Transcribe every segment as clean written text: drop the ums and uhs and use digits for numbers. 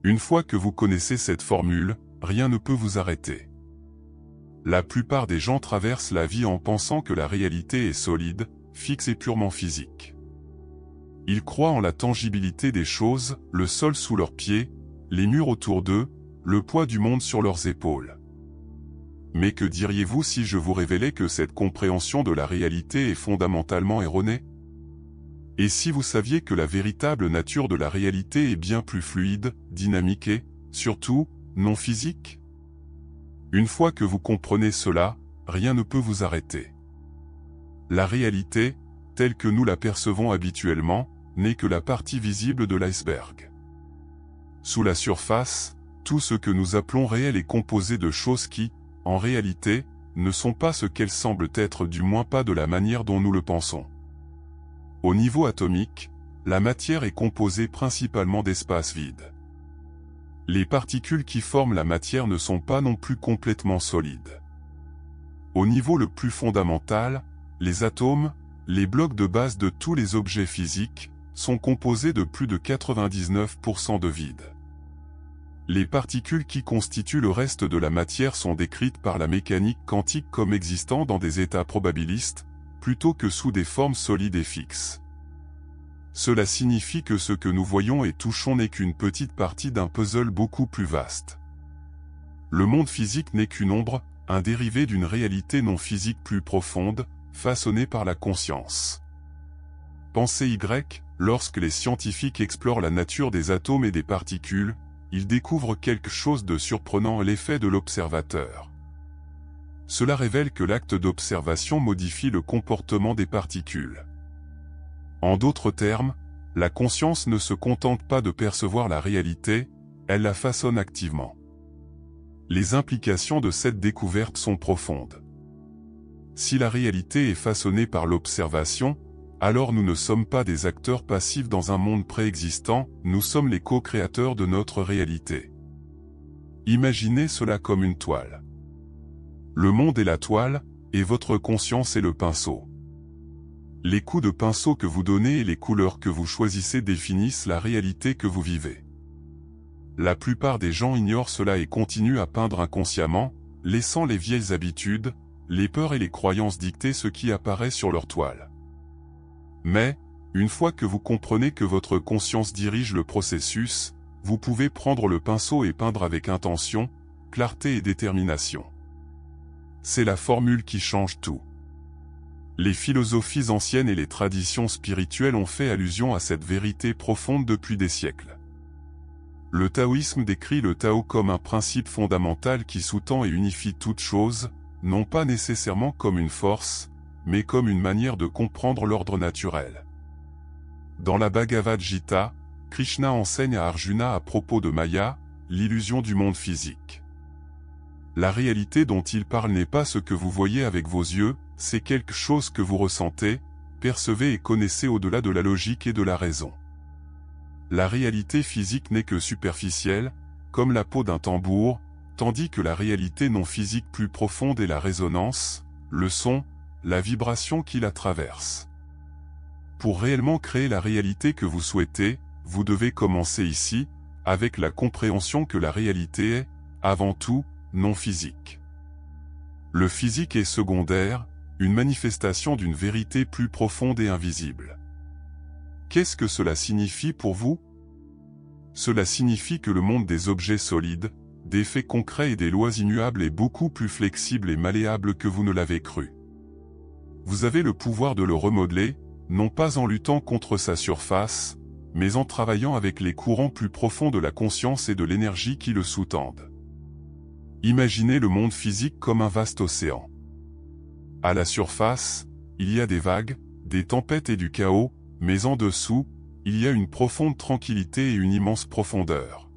Une fois que vous connaissez cette formule, rien ne peut vous arrêter. La plupart des gens traversent la vie en pensant que la réalité est solide, fixe et purement physique. Ils croient en la tangibilité des choses, le sol sous leurs pieds, les murs autour d'eux, le poids du monde sur leurs épaules. Mais que diriez-vous si je vous révélais que cette compréhension de la réalité est fondamentalement erronée? Et si vous saviez que la véritable nature de la réalité est bien plus fluide, dynamique et, surtout, non physique? Une fois que vous comprenez cela, rien ne peut vous arrêter. La réalité, telle que nous la percevons habituellement, n'est que la partie visible de l'iceberg. Sous la surface, tout ce que nous appelons réel est composé de choses qui, en réalité, ne sont pas ce qu'elles semblent être, du moins pas de la manière dont nous le pensons. Au niveau atomique, la matière est composée principalement d'espaces vides. Les particules qui forment la matière ne sont pas non plus complètement solides. Au niveau le plus fondamental, les atomes, les blocs de base de tous les objets physiques, sont composés de plus de 99% de vide. Les particules qui constituent le reste de la matière sont décrites par la mécanique quantique comme existant dans des états probabilistes, plutôt que sous des formes solides et fixes. Cela signifie que ce que nous voyons et touchons n'est qu'une petite partie d'un puzzle beaucoup plus vaste. Le monde physique n'est qu'une ombre, un dérivé d'une réalité non physique plus profonde, façonnée par la conscience. Pensée Y, lorsque les scientifiques explorent la nature des atomes et des particules, ils découvrent quelque chose de surprenant, l'effet de l'observateur. Cela révèle que l'acte d'observation modifie le comportement des particules. En d'autres termes, la conscience ne se contente pas de percevoir la réalité, elle la façonne activement. Les implications de cette découverte sont profondes. Si la réalité est façonnée par l'observation, alors nous ne sommes pas des acteurs passifs dans un monde préexistant, nous sommes les co-créateurs de notre réalité. Imaginez cela comme une toile. Le monde est la toile, et votre conscience est le pinceau. Les coups de pinceau que vous donnez et les couleurs que vous choisissez définissent la réalité que vous vivez. La plupart des gens ignorent cela et continuent à peindre inconsciemment, laissant les vieilles habitudes, les peurs et les croyances dicter ce qui apparaît sur leur toile. Mais, une fois que vous comprenez que votre conscience dirige le processus, vous pouvez prendre le pinceau et peindre avec intention, clarté et détermination. C'est la formule qui change tout. Les philosophies anciennes et les traditions spirituelles ont fait allusion à cette vérité profonde depuis des siècles. Le taoïsme décrit le Tao comme un principe fondamental qui sous-tend et unifie toute chose, non pas nécessairement comme une force, mais comme une manière de comprendre l'ordre naturel. Dans la Bhagavad Gita, Krishna enseigne à Arjuna à propos de Maya, l'illusion du monde physique. La réalité dont il parle n'est pas ce que vous voyez avec vos yeux, c'est quelque chose que vous ressentez, percevez et connaissez au-delà de la logique et de la raison. La réalité physique n'est que superficielle, comme la peau d'un tambour, tandis que la réalité non physique plus profonde est la résonance, le son, la vibration qui la traverse. Pour réellement créer la réalité que vous souhaitez, vous devez commencer ici, avec la compréhension que la réalité est, avant tout, non physique. Le physique est secondaire, une manifestation d'une vérité plus profonde et invisible. Qu'est-ce que cela signifie pour vous? Cela signifie que le monde des objets solides, des faits concrets et des lois immuables est beaucoup plus flexible et malléable que vous ne l'avez cru. Vous avez le pouvoir de le remodeler, non pas en luttant contre sa surface, mais en travaillant avec les courants plus profonds de la conscience et de l'énergie qui le sous-tendent. Imaginez le monde physique comme un vaste océan. À la surface, il y a des vagues, des tempêtes et du chaos, mais en dessous, il y a une profonde tranquillité et une immense profondeur.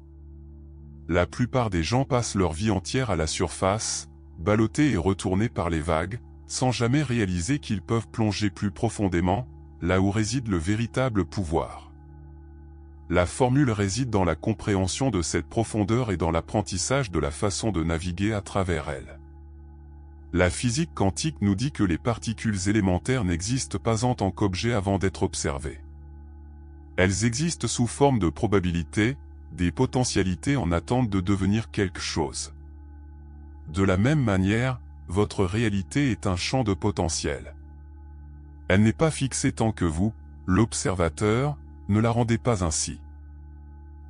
La plupart des gens passent leur vie entière à la surface, ballottés et retournés par les vagues, sans jamais réaliser qu'ils peuvent plonger plus profondément, là où réside le véritable pouvoir. La formule réside dans la compréhension de cette profondeur et dans l'apprentissage de la façon de naviguer à travers elle. La physique quantique nous dit que les particules élémentaires n'existent pas en tant qu'objets avant d'être observées. Elles existent sous forme de probabilités, des potentialités en attente de devenir quelque chose. De la même manière, votre réalité est un champ de potentiel. Elle n'est pas fixée tant que vous, l'observateur, ne la rendez pas ainsi.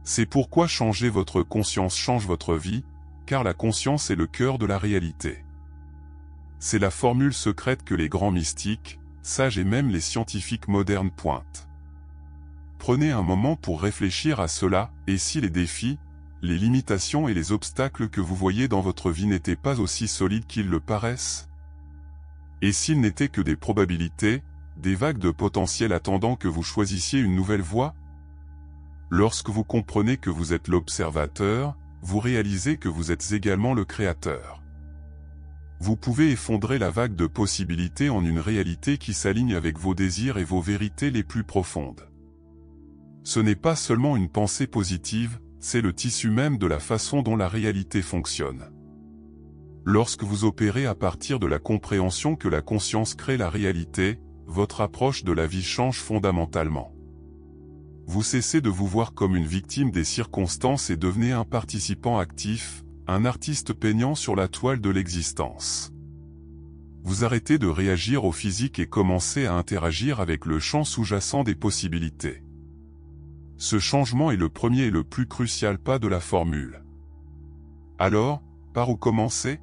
C'est pourquoi changer votre conscience change votre vie, car la conscience est le cœur de la réalité. C'est la formule secrète que les grands mystiques, sages et même les scientifiques modernes pointent. Prenez un moment pour réfléchir à cela, et si les défis, les limitations et les obstacles que vous voyez dans votre vie n'étaient pas aussi solides qu'ils le paraissent? Et s'ils n'étaient que des probabilités, des vagues de potentiel attendant que vous choisissiez une nouvelle voie? Lorsque vous comprenez que vous êtes l'observateur, vous réalisez que vous êtes également le créateur. Vous pouvez effondrer la vague de possibilités en une réalité qui s'aligne avec vos désirs et vos vérités les plus profondes. Ce n'est pas seulement une pensée positive, c'est le tissu même de la façon dont la réalité fonctionne. Lorsque vous opérez à partir de la compréhension que la conscience crée la réalité, votre approche de la vie change fondamentalement. Vous cessez de vous voir comme une victime des circonstances et devenez un participant actif, un artiste peignant sur la toile de l'existence. Vous arrêtez de réagir au physique et commencez à interagir avec le champ sous-jacent des possibilités. Ce changement est le premier et le plus crucial pas de la formule. Alors, par où commencer?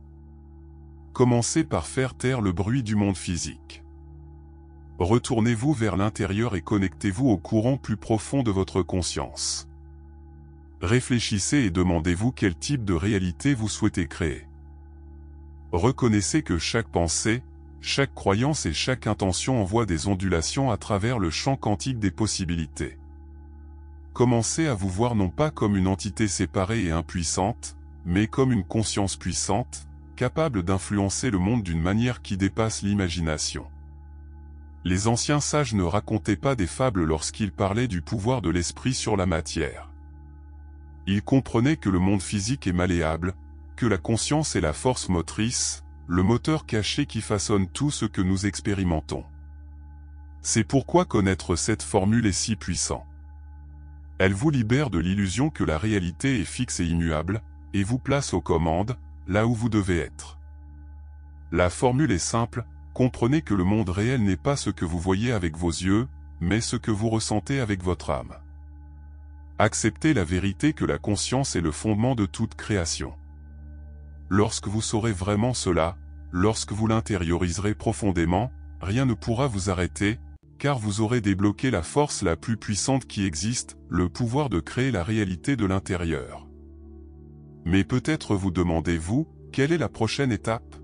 Commencez par faire taire le bruit du monde physique. Retournez-vous vers l'intérieur et connectez-vous au courant plus profond de votre conscience. Réfléchissez et demandez-vous quel type de réalité vous souhaitez créer. Reconnaissez que chaque pensée, chaque croyance et chaque intention envoie des ondulations à travers le champ quantique des possibilités. Commencez à vous voir non pas comme une entité séparée et impuissante, mais comme une conscience puissante, capable d'influencer le monde d'une manière qui dépasse l'imagination. Les anciens sages ne racontaient pas des fables lorsqu'ils parlaient du pouvoir de l'esprit sur la matière. Ils comprenaient que le monde physique est malléable, que la conscience est la force motrice, le moteur caché qui façonne tout ce que nous expérimentons. C'est pourquoi connaître cette formule est si puissant. Elle vous libère de l'illusion que la réalité est fixe et immuable, et vous place aux commandes, là où vous devez être. La formule est simple. Comprenez que le monde réel n'est pas ce que vous voyez avec vos yeux, mais ce que vous ressentez avec votre âme. Acceptez la vérité que la conscience est le fondement de toute création. Lorsque vous saurez vraiment cela, lorsque vous l'intérioriserez profondément, rien ne pourra vous arrêter, car vous aurez débloqué la force la plus puissante qui existe, le pouvoir de créer la réalité de l'intérieur. Mais peut-être vous demandez-vous, quelle est la prochaine étape?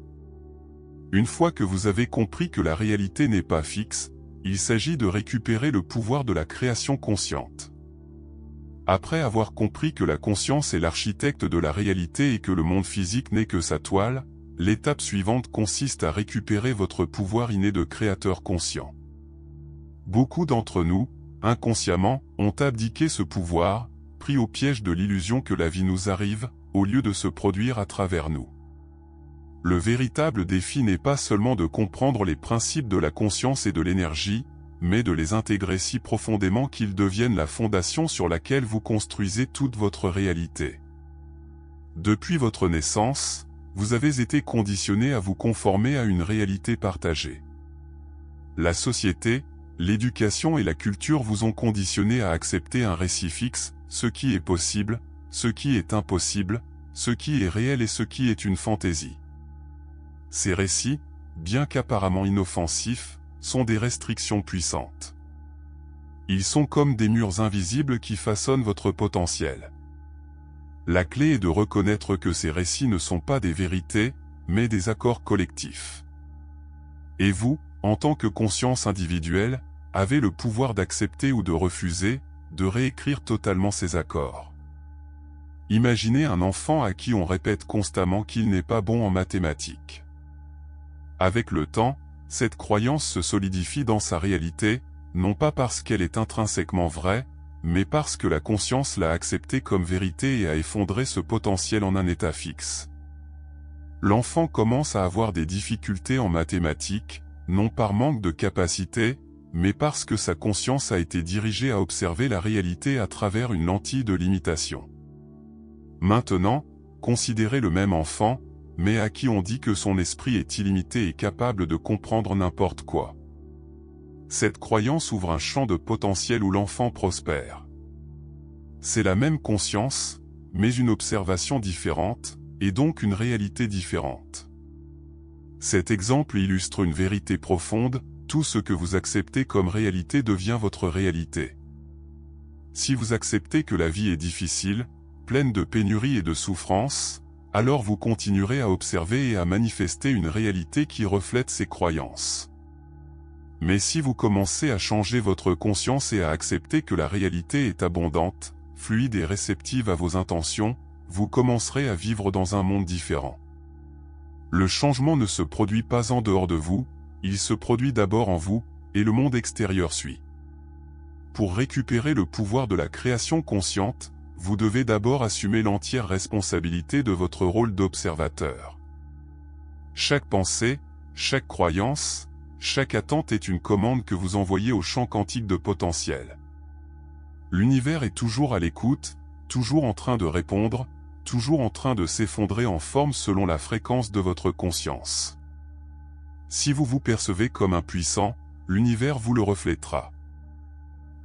Une fois que vous avez compris que la réalité n'est pas fixe, il s'agit de récupérer le pouvoir de la création consciente. Après avoir compris que la conscience est l'architecte de la réalité et que le monde physique n'est que sa toile, l'étape suivante consiste à récupérer votre pouvoir inné de créateur conscient. Beaucoup d'entre nous, inconsciemment, ont abdiqué ce pouvoir, pris au piège de l'illusion que la vie nous arrive, au lieu de se produire à travers nous. Le véritable défi n'est pas seulement de comprendre les principes de la conscience et de l'énergie, mais de les intégrer si profondément qu'ils deviennent la fondation sur laquelle vous construisez toute votre réalité. Depuis votre naissance, vous avez été conditionné à vous conformer à une réalité partagée. La société, l'éducation et la culture vous ont conditionné à accepter un récit fixe, ce qui est possible, ce qui est impossible, ce qui est réel et ce qui est une fantaisie. Ces récits, bien qu'apparemment inoffensifs, sont des restrictions puissantes. Ils sont comme des murs invisibles qui façonnent votre potentiel. La clé est de reconnaître que ces récits ne sont pas des vérités, mais des accords collectifs. Et vous, en tant que conscience individuelle, avez le pouvoir d'accepter ou de refuser, de réécrire totalement ces accords. Imaginez un enfant à qui on répète constamment qu'il n'est pas bon en mathématiques. Avec le temps, cette croyance se solidifie dans sa réalité, non pas parce qu'elle est intrinsèquement vraie, mais parce que la conscience l'a acceptée comme vérité et a effondré ce potentiel en un état fixe. L'enfant commence à avoir des difficultés en mathématiques, non par manque de capacité, mais parce que sa conscience a été dirigée à observer la réalité à travers une lentille de limitation. Maintenant, considérez le même enfant, mais à qui on dit que son esprit est illimité et capable de comprendre n'importe quoi. Cette croyance ouvre un champ de potentiel où l'enfant prospère. C'est la même conscience, mais une observation différente, et donc une réalité différente. Cet exemple illustre une vérité profonde: tout ce que vous acceptez comme réalité devient votre réalité. Si vous acceptez que la vie est difficile, pleine de pénuries et de souffrances, alors vous continuerez à observer et à manifester une réalité qui reflète ces croyances. Mais si vous commencez à changer votre conscience et à accepter que la réalité est abondante, fluide et réceptive à vos intentions, vous commencerez à vivre dans un monde différent. Le changement ne se produit pas en dehors de vous, il se produit d'abord en vous, et le monde extérieur suit. Pour récupérer le pouvoir de la création consciente, vous devez d'abord assumer l'entière responsabilité de votre rôle d'observateur. Chaque pensée, chaque croyance, chaque attente est une commande que vous envoyez au champ quantique de potentiel. L'univers est toujours à l'écoute, toujours en train de répondre, toujours en train de s'effondrer en forme selon la fréquence de votre conscience. Si vous vous percevez comme impuissant, l'univers vous le reflètera.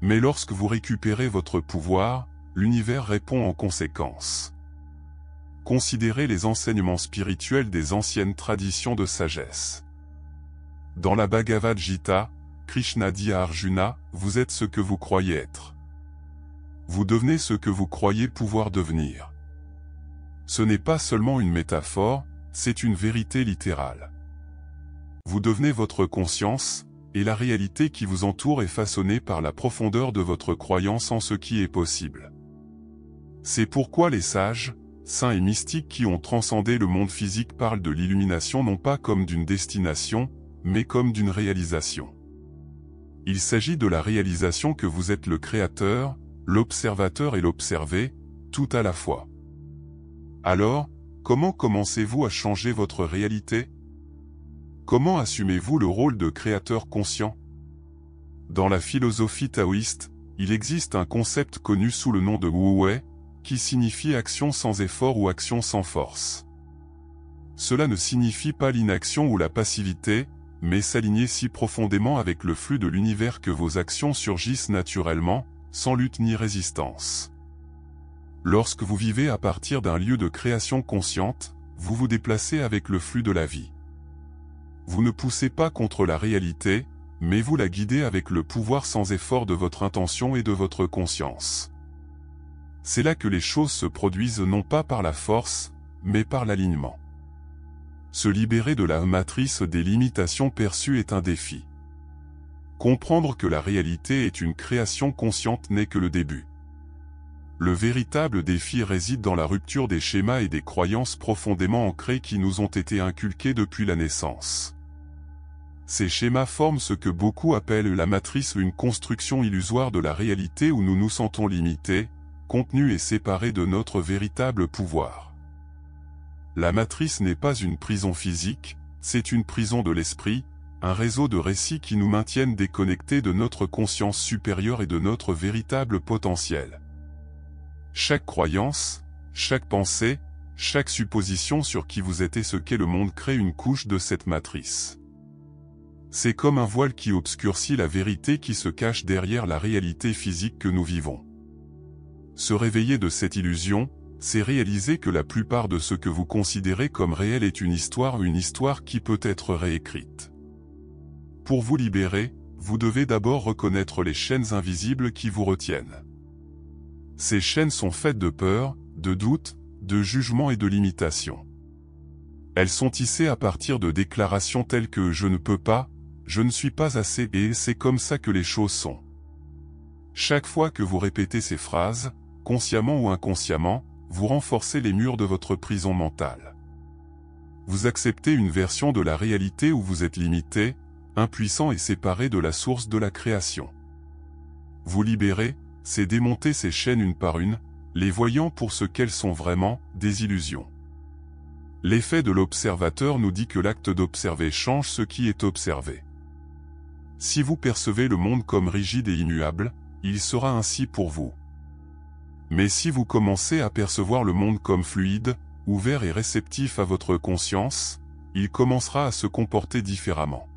Mais lorsque vous récupérez votre pouvoir, l'univers répond en conséquence. Considérez les enseignements spirituels des anciennes traditions de sagesse. Dans la Bhagavad Gita, Krishna dit à Arjuna, « Vous êtes ce que vous croyez être. Vous devenez ce que vous croyez pouvoir devenir. » Ce n'est pas seulement une métaphore, c'est une vérité littérale. Vous devenez votre conscience, et la réalité qui vous entoure est façonnée par la profondeur de votre croyance en ce qui est possible. C'est pourquoi les sages, saints et mystiques qui ont transcendé le monde physique parlent de l'illumination non pas comme d'une destination, mais comme d'une réalisation. Il s'agit de la réalisation que vous êtes le créateur, l'observateur et l'observé, tout à la fois. Alors, comment commencez-vous à changer votre réalité? Comment assumez-vous le rôle de créateur conscient? Dans la philosophie taoïste, il existe un concept connu sous le nom de Wu-Wei, qui signifie action sans effort ou action sans force. Cela ne signifie pas l'inaction ou la passivité, mais s'aligner si profondément avec le flux de l'univers que vos actions surgissent naturellement, sans lutte ni résistance. Lorsque vous vivez à partir d'un lieu de création consciente, vous vous déplacez avec le flux de la vie. Vous ne poussez pas contre la réalité, mais vous la guidez avec le pouvoir sans effort de votre intention et de votre conscience. C'est là que les choses se produisent non pas par la force, mais par l'alignement. Se libérer de la matrice des limitations perçues est un défi. Comprendre que la réalité est une création consciente n'est que le début. Le véritable défi réside dans la rupture des schémas et des croyances profondément ancrées qui nous ont été inculquées depuis la naissance. Ces schémas forment ce que beaucoup appellent la matrice, une construction illusoire de la réalité où nous nous sentons limités, contenus et séparés de notre véritable pouvoir. La matrice n'est pas une prison physique, c'est une prison de l'esprit, un réseau de récits qui nous maintiennent déconnectés de notre conscience supérieure et de notre véritable potentiel. Chaque croyance, chaque pensée, chaque supposition sur qui vous êtes et ce qu'est le monde crée une couche de cette matrice. C'est comme un voile qui obscurcit la vérité qui se cache derrière la réalité physique que nous vivons. Se réveiller de cette illusion, c'est réaliser que la plupart de ce que vous considérez comme réel est une histoire qui peut être réécrite. Pour vous libérer, vous devez d'abord reconnaître les chaînes invisibles qui vous retiennent. Ces chaînes sont faites de peur, de doute, de jugement et de limitation. Elles sont tissées à partir de déclarations telles que « je ne peux pas »,« je ne suis pas assez » et « c'est comme ça que les choses sont ». Chaque fois que vous répétez ces phrases, consciemment ou inconsciemment, vous renforcez les murs de votre prison mentale. Vous acceptez une version de la réalité où vous êtes limité, impuissant et séparé de la source de la création. Vous libérer, c'est démonter ces chaînes une par une, les voyant pour ce qu'elles sont vraiment, des illusions. L'effet de l'observateur nous dit que l'acte d'observer change ce qui est observé. Si vous percevez le monde comme rigide et immuable, il sera ainsi pour vous. Mais si vous commencez à percevoir le monde comme fluide, ouvert et réceptif à votre conscience, il commencera à se comporter différemment.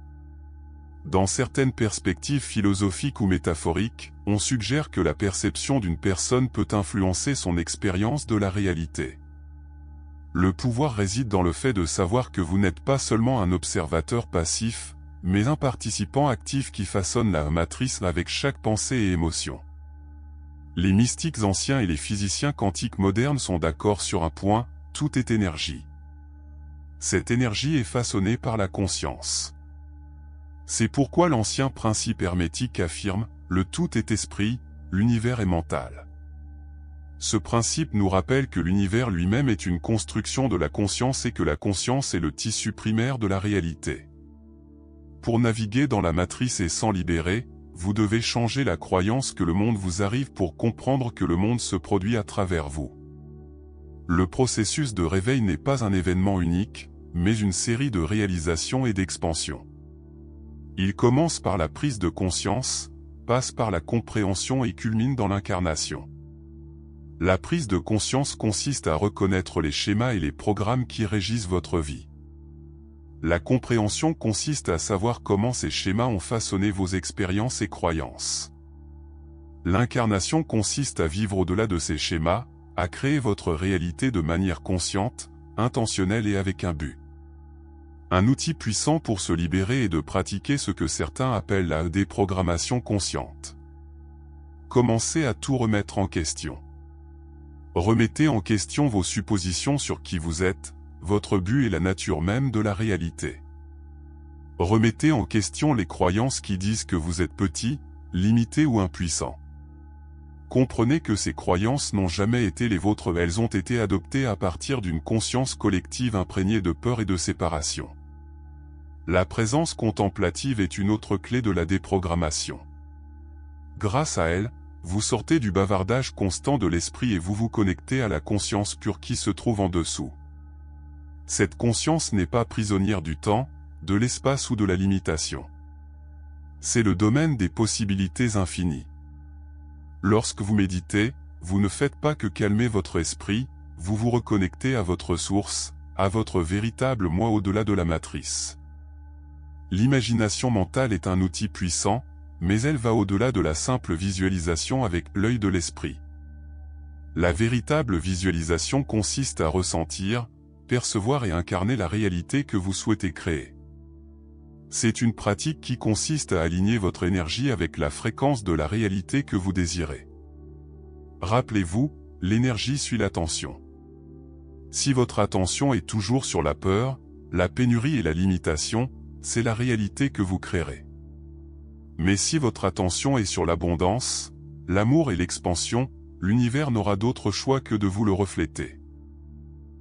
Dans certaines perspectives philosophiques ou métaphoriques, on suggère que la perception d'une personne peut influencer son expérience de la réalité. Le pouvoir réside dans le fait de savoir que vous n'êtes pas seulement un observateur passif, mais un participant actif qui façonne la matrice avec chaque pensée et émotion. Les mystiques anciens et les physiciens quantiques modernes sont d'accord sur un point, tout est énergie. Cette énergie est façonnée par la conscience. C'est pourquoi l'ancien principe hermétique affirme « le tout est esprit, l'univers est mental ». Ce principe nous rappelle que l'univers lui-même est une construction de la conscience et que la conscience est le tissu primaire de la réalité. Pour naviguer dans la matrice et s'en libérer, vous devez changer la croyance que le monde vous arrive pour comprendre que le monde se produit à travers vous. Le processus de réveil n'est pas un événement unique, mais une série de réalisations et d'expansions. Il commence par la prise de conscience, passe par la compréhension et culmine dans l'incarnation. La prise de conscience consiste à reconnaître les schémas et les programmes qui régissent votre vie. La compréhension consiste à savoir comment ces schémas ont façonné vos expériences et croyances. L'incarnation consiste à vivre au-delà de ces schémas, à créer votre réalité de manière consciente, intentionnelle et avec un but. Un outil puissant pour se libérer est de pratiquer ce que certains appellent la déprogrammation consciente. Commencez à tout remettre en question. Remettez en question vos suppositions sur qui vous êtes, votre but et la nature même de la réalité. Remettez en question les croyances qui disent que vous êtes petit, limité ou impuissant. Comprenez que ces croyances n'ont jamais été les vôtres, elles ont été adoptées à partir d'une conscience collective imprégnée de peur et de séparation. La présence contemplative est une autre clé de la déprogrammation. Grâce à elle, vous sortez du bavardage constant de l'esprit et vous vous connectez à la conscience pure qui se trouve en dessous. Cette conscience n'est pas prisonnière du temps, de l'espace ou de la limitation. C'est le domaine des possibilités infinies. Lorsque vous méditez, vous ne faites pas que calmer votre esprit, vous vous reconnectez à votre source, à votre véritable moi au-delà de la matrice. L'imagination mentale est un outil puissant, mais elle va au-delà de la simple visualisation avec l'œil de l'esprit. La véritable visualisation consiste à ressentir, percevoir et incarner la réalité que vous souhaitez créer. C'est une pratique qui consiste à aligner votre énergie avec la fréquence de la réalité que vous désirez. Rappelez-vous, l'énergie suit l'attention. Si votre attention est toujours sur la peur, la pénurie et la limitation, c'est la réalité que vous créerez. Mais si votre attention est sur l'abondance, l'amour et l'expansion, l'univers n'aura d'autre choix que de vous le refléter.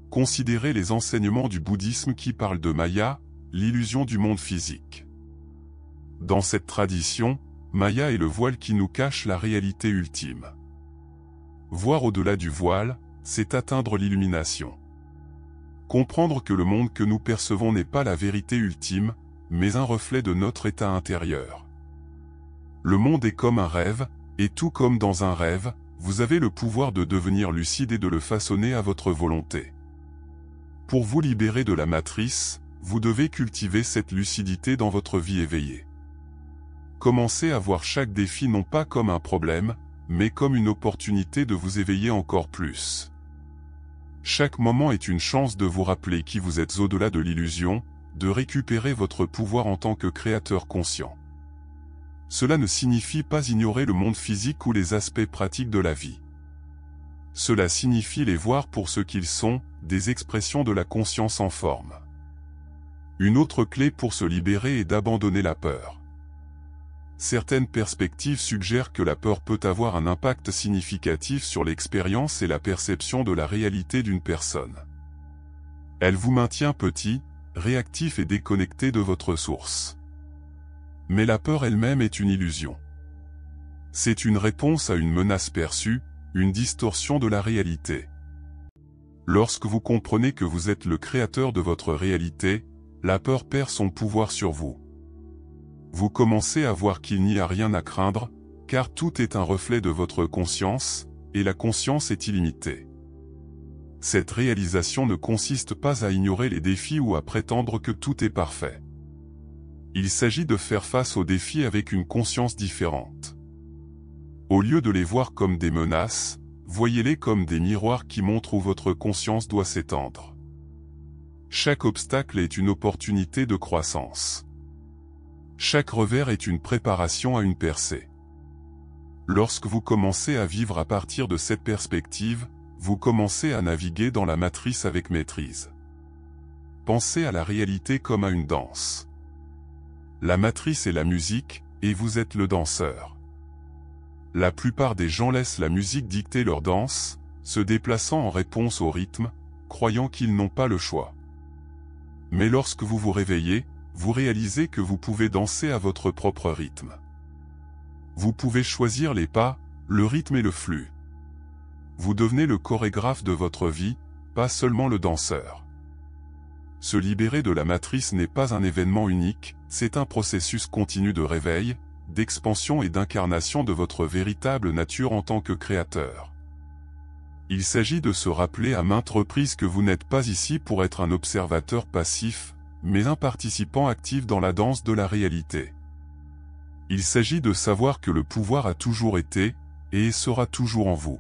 Considérez les enseignements du bouddhisme qui parlent de Maya, l'illusion du monde physique. Dans cette tradition, Maya est le voile qui nous cache la réalité ultime. Voir au-delà du voile, c'est atteindre l'illumination. Comprendre que le monde que nous percevons n'est pas la vérité ultime, mais un reflet de notre état intérieur. Le monde est comme un rêve, et tout comme dans un rêve, vous avez le pouvoir de devenir lucide et de le façonner à votre volonté. Pour vous libérer de la matrice, vous devez cultiver cette lucidité dans votre vie éveillée. Commencez à voir chaque défi non pas comme un problème, mais comme une opportunité de vous éveiller encore plus. Chaque moment est une chance de vous rappeler qui vous êtes au-delà de l'illusion, de récupérer votre pouvoir en tant que créateur conscient. Cela ne signifie pas ignorer le monde physique ou les aspects pratiques de la vie. Cela signifie les voir pour ce qu'ils sont, des expressions de la conscience en forme. Une autre clé pour se libérer est d'abandonner la peur. Certaines perspectives suggèrent que la peur peut avoir un impact significatif sur l'expérience et la perception de la réalité d'une personne. Elle vous maintient petit, réactif et déconnecté de votre source. Mais la peur elle-même est une illusion. C'est une réponse à une menace perçue, une distorsion de la réalité. Lorsque vous comprenez que vous êtes le créateur de votre réalité, la peur perd son pouvoir sur vous. Vous commencez à voir qu'il n'y a rien à craindre, car tout est un reflet de votre conscience, et la conscience est illimitée. Cette réalisation ne consiste pas à ignorer les défis ou à prétendre que tout est parfait. Il s'agit de faire face aux défis avec une conscience différente. Au lieu de les voir comme des menaces, voyez-les comme des miroirs qui montrent où votre conscience doit s'étendre. Chaque obstacle est une opportunité de croissance. Chaque revers est une préparation à une percée. Lorsque vous commencez à vivre à partir de cette perspective, vous commencez à naviguer dans la matrice avec maîtrise. Pensez à la réalité comme à une danse. La matrice est la musique, et vous êtes le danseur. La plupart des gens laissent la musique dicter leur danse, se déplaçant en réponse au rythme, croyant qu'ils n'ont pas le choix. Mais lorsque vous vous réveillez, vous réalisez que vous pouvez danser à votre propre rythme. Vous pouvez choisir les pas, le rythme et le flux. Vous devenez le chorégraphe de votre vie, pas seulement le danseur. Se libérer de la matrice n'est pas un événement unique, c'est un processus continu de réveil, d'expansion et d'incarnation de votre véritable nature en tant que créateur. Il s'agit de se rappeler à maintes reprises que vous n'êtes pas ici pour être un observateur passif, mais un participant actif dans la danse de la réalité. Il s'agit de savoir que le pouvoir a toujours été, et sera toujours en vous.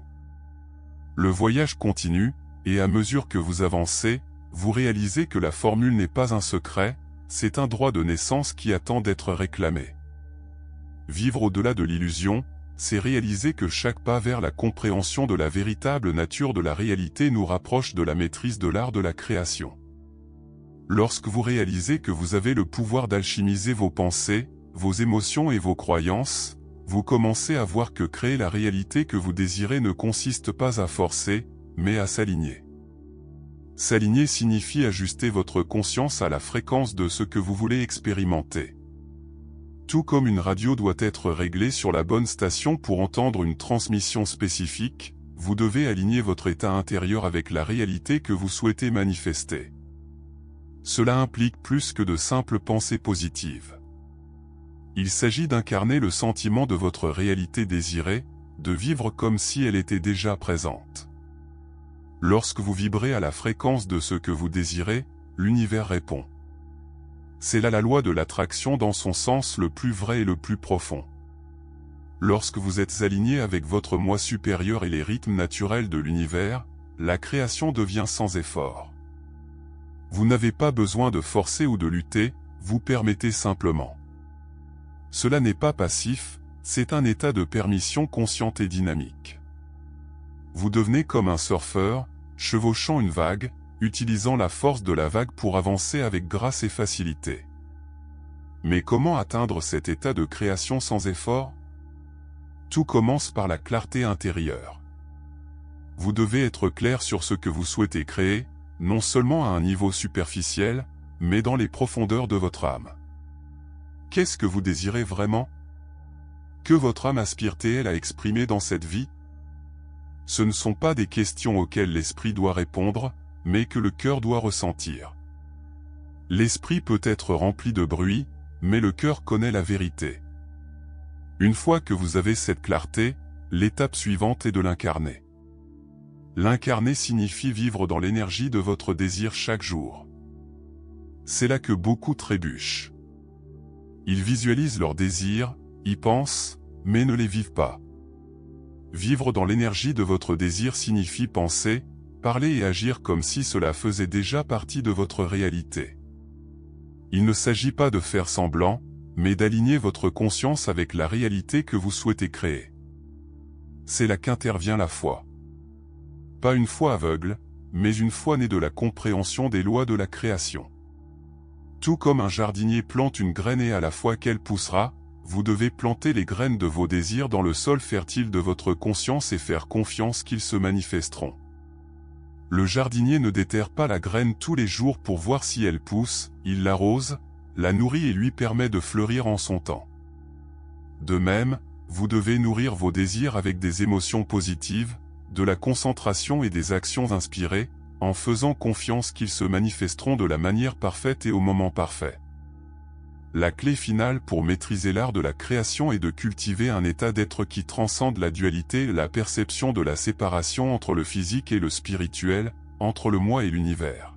Le voyage continue, et à mesure que vous avancez, vous réalisez que la formule n'est pas un secret, c'est un droit de naissance qui attend d'être réclamé. Vivre au-delà de l'illusion, c'est réaliser que chaque pas vers la compréhension de la véritable nature de la réalité nous rapproche de la maîtrise de l'art de la création. Lorsque vous réalisez que vous avez le pouvoir d'alchimiser vos pensées, vos émotions et vos croyances, vous commencez à voir que créer la réalité que vous désirez ne consiste pas à forcer, mais à s'aligner. S'aligner signifie ajuster votre conscience à la fréquence de ce que vous voulez expérimenter. Tout comme une radio doit être réglée sur la bonne station pour entendre une transmission spécifique, vous devez aligner votre état intérieur avec la réalité que vous souhaitez manifester. Cela implique plus que de simples pensées positives. Il s'agit d'incarner le sentiment de votre réalité désirée, de vivre comme si elle était déjà présente. Lorsque vous vibrez à la fréquence de ce que vous désirez, l'univers répond. C'est là la loi de l'attraction dans son sens le plus vrai et le plus profond. Lorsque vous êtes aligné avec votre moi supérieur et les rythmes naturels de l'univers, la création devient sans effort. Vous n'avez pas besoin de forcer ou de lutter, vous permettez simplement. Cela n'est pas passif, c'est un état de permission consciente et dynamique. Vous devenez comme un surfeur, chevauchant une vague, utilisant la force de la vague pour avancer avec grâce et facilité. Mais comment atteindre cet état de création sans effort? Tout commence par la clarté intérieure. Vous devez être clair sur ce que vous souhaitez créer, non seulement à un niveau superficiel, mais dans les profondeurs de votre âme. Qu'est-ce que vous désirez vraiment? Que votre âme aspire-t-elle à exprimer dans cette vie? Ce ne sont pas des questions auxquelles l'esprit doit répondre, mais que le cœur doit ressentir. L'esprit peut être rempli de bruit, mais le cœur connaît la vérité. Une fois que vous avez cette clarté, l'étape suivante est de l'incarner. L'incarner signifie vivre dans l'énergie de votre désir chaque jour. C'est là que beaucoup trébuchent. Ils visualisent leurs désirs, y pensent, mais ne les vivent pas. Vivre dans l'énergie de votre désir signifie penser, parler et agir comme si cela faisait déjà partie de votre réalité. Il ne s'agit pas de faire semblant, mais d'aligner votre conscience avec la réalité que vous souhaitez créer. C'est là qu'intervient la foi. Pas une foi aveugle, mais une foi née de la compréhension des lois de la création. Tout comme un jardinier plante une graine et à la fois qu'elle poussera, vous devez planter les graines de vos désirs dans le sol fertile de votre conscience et faire confiance qu'ils se manifesteront. Le jardinier ne déterre pas la graine tous les jours pour voir si elle pousse, il l'arrose, la nourrit et lui permet de fleurir en son temps. De même, vous devez nourrir vos désirs avec des émotions positives, de la concentration et des actions inspirées, en faisant confiance qu'ils se manifesteront de la manière parfaite et au moment parfait. la clé finale pour maîtriser l'art de la création est de cultiver un état d'être qui transcende la dualité et la perception de la séparation entre le physique et le spirituel, entre le moi et l'univers.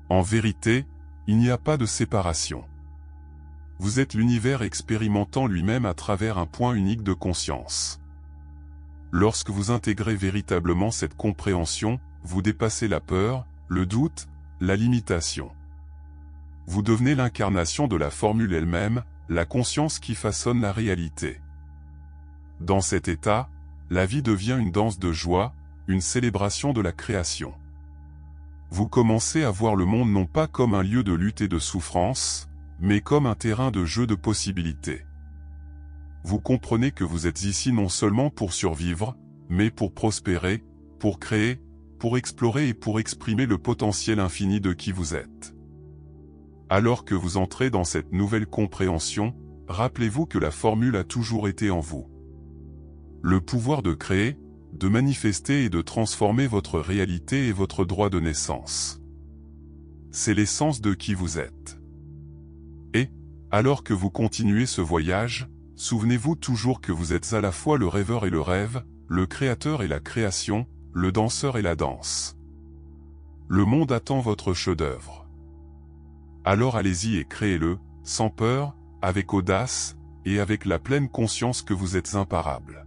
En vérité, il n'y a pas de séparation. Vous êtes l'univers expérimentant lui-même à travers un point unique de conscience. Lorsque vous intégrez véritablement cette compréhension, vous dépassez la peur, le doute, la limitation. Vous devenez l'incarnation de la formule elle-même, la conscience qui façonne la réalité. Dans cet état, la vie devient une danse de joie, une célébration de la création. Vous commencez à voir le monde non pas comme un lieu de lutte et de souffrance, mais comme un terrain de jeu de possibilités. Vous comprenez que vous êtes ici non seulement pour survivre, mais pour prospérer, pour créer, pour explorer et pour exprimer le potentiel infini de qui vous êtes. Alors que vous entrez dans cette nouvelle compréhension, rappelez-vous que la formule a toujours été en vous. Le pouvoir de créer, de manifester et de transformer votre réalité est votre droit de naissance. C'est l'essence de qui vous êtes. Et, alors que vous continuez ce voyage, souvenez-vous toujours que vous êtes à la fois le rêveur et le rêve, le créateur et la création, le danseur et la danse. Le monde attend votre chef-d'œuvre. Alors allez-y et créez-le, sans peur, avec audace, et avec la pleine conscience que vous êtes imparable.